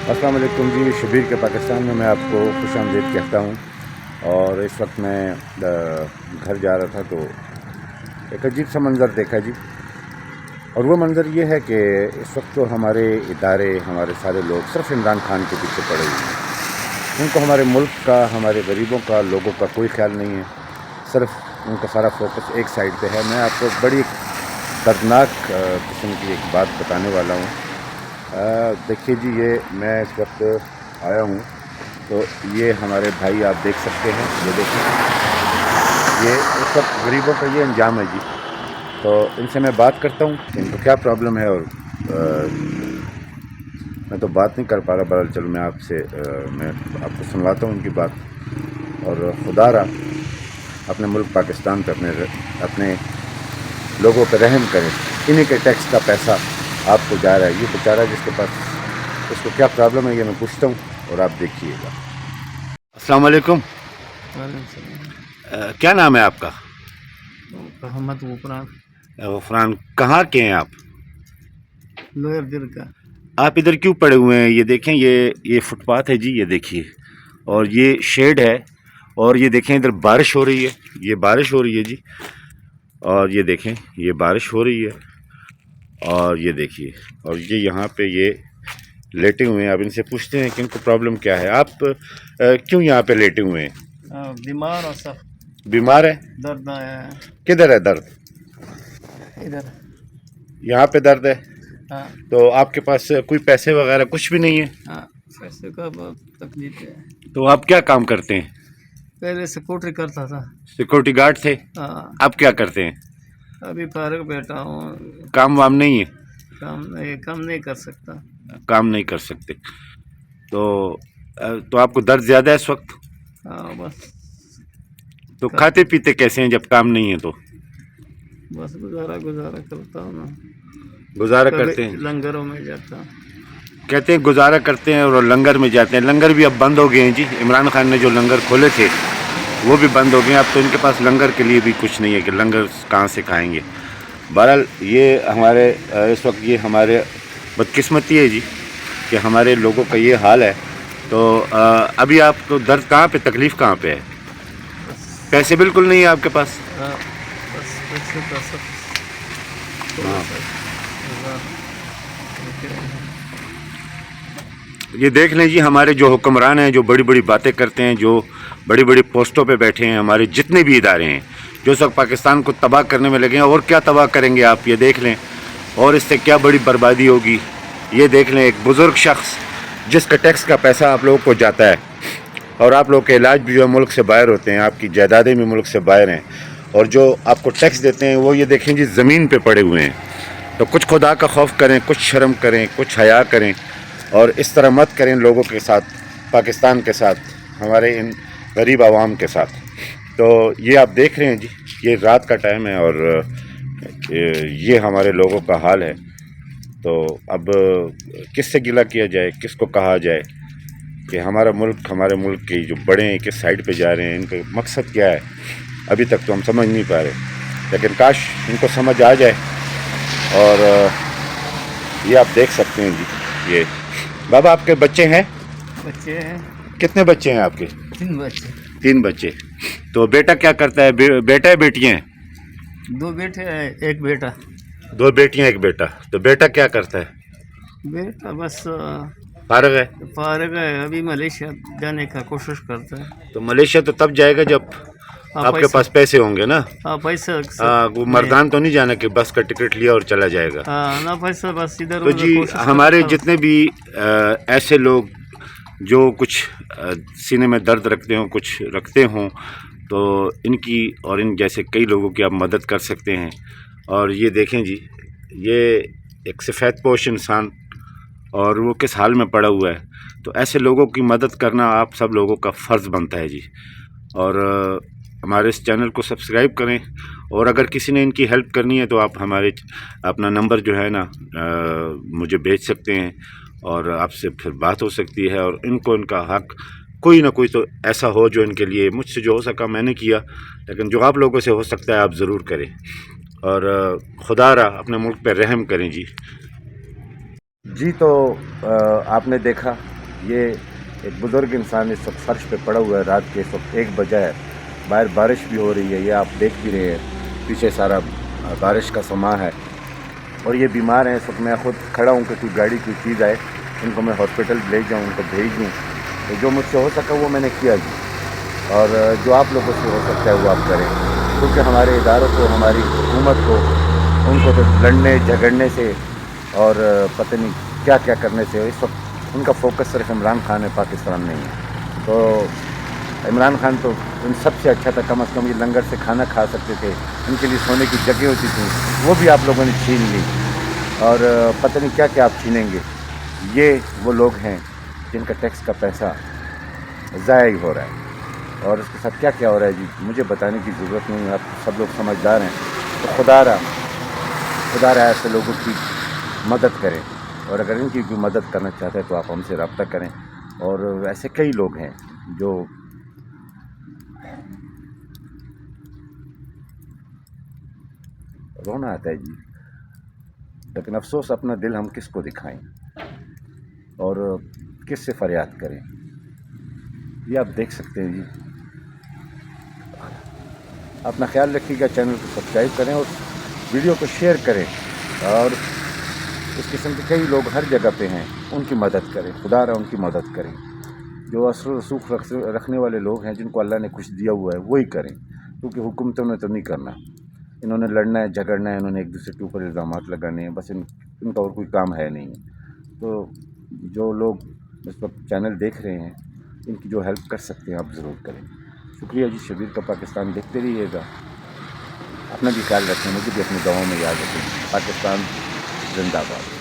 अस्सलाम वालेकुम जी। शबीर के पाकिस्तान में मैं आपको खुश आमदीद कहता हूँ। और इस वक्त मैं घर जा रहा था तो एक अजीब सा मंज़र देखा जी। और वो मंज़र ये है कि इस वक्त तो हमारे इदारे, हमारे सारे लोग सिर्फ इमरान खान के पीछे पड़े हुए हैं। उनको हमारे मुल्क का, हमारे गरीबों का, लोगों का कोई ख्याल नहीं है। सिर्फ उनका सारा फोकस एक साइड पे है। मैं आपको बड़ी दर्दनाक किस्म की एक बात बताने वाला हूँ। देखिए जी, ये मैं इस वक्त आया हूँ तो ये हमारे भाई आप देख सकते हैं, ये देखिए, ये इस वक्त गरीबों का ये अंजाम है जी। तो इनसे मैं बात करता हूँ कि इनको क्या प्रॉब्लम है। और मैं तो बात नहीं कर पा रहा, बहरहाल चलो मैं आपको सुनवाता हूँ उनकी बात। और खुदा रहा अपने मुल्क पाकिस्तान पे अपने लोगों पे रहम करें। इन्हीं के टैक्स का पैसा आपको जा रहा है। ये बेचारा जिसके पास, उसको क्या प्रॉब्लम है ये मैं पूछता हूँ और आप देखिएगा। अस्सलाम वालेकुम। क्या नाम है आपका? मोहम्मद गफरान। गफरान, कहाँ के हैं आप? लोअर दिल का। आप इधर क्यों पड़े हुए हैं? ये देखें, ये फुटपाथ है जी, ये देखिए, और ये शेड है। और ये देखें, इधर बारिश हो रही है, ये बारिश हो रही है जी। और ये देखें, ये बारिश हो रही है। और ये देखिए, और ये यहाँ पे ये लेटे हुए हैं। अब इनसे पूछते हैं कि इनको प्रॉब्लम क्या है। आप क्यों यहाँ पे लेटे हुए हैं? बीमार और सब बीमार है? दर्द आया है किधर है दर्द? इधर। यहाँ पे दर्द है? हाँ तो आपके पास कोई पैसे वगैरह कुछ भी नहीं है? हाँ, पैसे का बहुत तकलीफ है। तो आप क्या काम करते हैं? पहले स्कूटरी करता था। सिक्योरिटी गार्ड थे? हाँ, आप क्या करते हैं? अभी फारग बैठा हूँ। काम वाम नहीं है? काम नहीं कर सकता। काम नहीं कर सकते। तो आपको दर्द ज़्यादा है इस वक्त? हाँ बस। तो खाते पीते कैसे हैं जब काम नहीं है? तो बस गुजारा करता हूँ ना। गुजारा कभी करते हैं? लंगरों में जाता हूँ। कहते हैं गुजारा करते हैं और लंगर में जाते हैं। लंगर भी अब बंद हो गए हैं जी। इमरान खान ने जो लंगर खोले थे वो भी बंद हो गए हैं। अब तो इनके पास लंगर के लिए भी कुछ नहीं है कि लंगर कहाँ से खाएंगे। बहरहाल ये हमारे इस वक्त ये हमारे बदकिस्मती है जी कि हमारे लोगों का ये हाल है। तो अभी आपको दर्द कहाँ पे, तकलीफ़ कहाँ पे है? बस। पैसे बिल्कुल नहीं है आपके पास? हाँ बस, पैसे का सब हाँ। गुजार- ये देख लें जी, हमारे जो हुक्मरान हैं, जो बड़ी बड़ी बातें करते हैं, जो बड़ी बड़ी पोस्टों पे बैठे हैं, हमारे जितने भी इदारे हैं, जो सब पाकिस्तान को तबाह करने में लगे हैं। और क्या तबाह करेंगे आप ये देख लें, और इससे क्या बड़ी बर्बादी होगी ये देख लें। एक बुज़ुर्ग शख्स जिसका टैक्स का पैसा आप लोगों को जाता है, और आप लोग के इलाज भी जो है मुल्क से बाहर होते हैं, आपकी जायदादें भी मुल्क से बाहर हैं, और जो आपको टैक्स देते हैं वो ये देखें जी ज़मीन पे पड़े हुए हैं। तो कुछ खुदा का खौफ करें, कुछ शर्म करें, कुछ हया करें, और इस तरह मत करें लोगों के साथ, पाकिस्तान के साथ, हमारे इन गरीब आवाम के साथ। तो ये आप देख रहे हैं जी, ये रात का टाइम है और ये हमारे लोगों का हाल है। तो अब किससे गिला किया जाए, किसको कहा जाए कि हमारे मुल्क के जो बड़े हैं किस साइड पे जा रहे हैं, इनका मकसद क्या है, अभी तक तो हम समझ नहीं पा रहे। लेकिन काश इनको समझ आ जाए। और ये आप देख सकते हैं जी। ये बाबा, आपके बच्चे हैं? बच्चे हैं। कितने बच्चे हैं आपके? 3 बच्चे। 3 बच्चे। तो बेटा क्या करता है? बेटा है, बेटियां हैं? 2 बेटे हैं, 1 बेटा। 2 बेटियां, 1 बेटा। तो बेटा क्या करता है? बेटा बस फारग है? फारग है, अभी मलेशिया जाने का कोशिश करता है। तो मलेशिया तो तब जाएगा जब आपके पास पैसे होंगे ना। हाँ पैसा वो मर्दान तो नहीं जाना कि बस का टिकट लिया और चला जाएगा। हाँ ना, पैसा बस इधर तो उधर जी कोशिश हमारे करता जितने भी ऐसे लोग जो कुछ सीने में दर्द रखते हों, कुछ रखते हों, तो इनकी और इन जैसे कई लोगों की आप मदद कर सकते हैं। और ये देखें जी, ये एक सफ़ेद पोश इंसान, और वो किस हाल में पड़ा हुआ है। तो ऐसे लोगों की मदद करना आप सब लोगों का फ़र्ज़ बनता है जी। और हमारे इस चैनल को सब्सक्राइब करें। और अगर किसी ने इनकी हेल्प करनी है तो आप हमारे अपना नंबर जो है ना मुझे भेज सकते हैं, और आपसे फिर बात हो सकती है। और इनको इनका हक कोई ना कोई तो ऐसा हो जो इनके लिए, मुझसे जो हो सका मैंने किया, लेकिन जो आप लोगों से हो सकता है आप ज़रूर करें। और खुदा रहा अपने मुल्क पर रहम करें जी। जी तो आपने देखा یہ ایک بزرگ انسان اس وقت فرش پہ پڑا ہوا ہے، رات کے اس وقت 1 بجا ہے، باہر بارش بھی ہو رہی ہے، یہ آپ دیکھ بھی رہے ہیں پیچھے سارا بارش کا سما ہے، اور یہ بیمار ہیں اس وقت۔ میں خود کھڑا ہوں کہ کوئی گاڑی کوئی چیز آئے ان کو میں ہاسپٹل لے جاؤں، ان کو بھیج دوں، تو جو مجھ سے ہو سکا وہ میں نے کیا جی، اور جو آپ لوگوں سے ہو سکتا ہے وہ آپ کریں، کیونکہ ہمارے اداروں کو، ہماری حکومت کو، ان کو تو لڑنے جھگڑنے سے اور پتہ نہیں کیا کیا کرنے سے اس وقت ان کا فوکس صرف عمران خان ہے، پاکستان نہیں ہے۔ تو عمران خان تو ان سب سے اچھا تھا، کم از کم یہ لنگر سے کھانا کھا سکتے تھے، ان کے لیے سونے کی جگہ ہوتی تھی، وہ بھی آپ لوگوں نے چھین لی، اور پتہ نہیں کیا کیا آپ چھینیں گے۔ یہ وہ لوگ ہیں جن کا ٹیکس کا پیسہ ضائع ہو رہا ہے، اور اس کے ساتھ کیا کیا ہو رہا ہے جی مجھے بتانے کی ضرورت نہیں ہے، آپ سب لوگ سمجھدار ہیں، تو خدا رہا ایسے لوگوں کی مدد کریں، اور اگر ان کی کوئی مدد کرنا چاہتے ہیں تو آپ ہم سے رابطہ کریں، اور ایسے کئی لوگ ہیں جو رونا آتا ہے جی، لیکن افسوس اپنا دل ہم کس کو دکھائیں اور کس سے فریاد کریں، یہ آپ دیکھ سکتے ہیں جی۔ اپنا خیال رکھیے گا، چینل کو سبسکرائب کریں اور ویڈیو کو شیئر کریں، اور اس قسم کے کئی لوگ ہر جگہ پہ ہیں، ان کی مدد کریں، خدا را ان کی مدد کریں۔ جو اثر و رسوخ رکھنے والے لوگ ہیں، جن کو اللہ نے کچھ دیا ہوا ہے وہی کریں، کیونکہ حکومتوں نے تو نہیں کرنا، انہوں نے لڑنا ہے جھگڑنا ہے، انہوں نے ایک دوسرے کے اوپر الزامات لگانے ہیں، بس ان کا اور کوئی کام ہے نہیں۔ تو جو لوگ اس وقت چینل دیکھ رہے ہیں، ان کی جو ہیلپ کر سکتے ہیں آپ ضرور کریں۔ شکریہ جی، شبیر کا پاکستان دیکھتے رہیے گا، اپنا بھی خیال رکھیں، مجھے بھی اپنی دعاؤں میں یاد رکھیں۔ پاکستان زندہ باد۔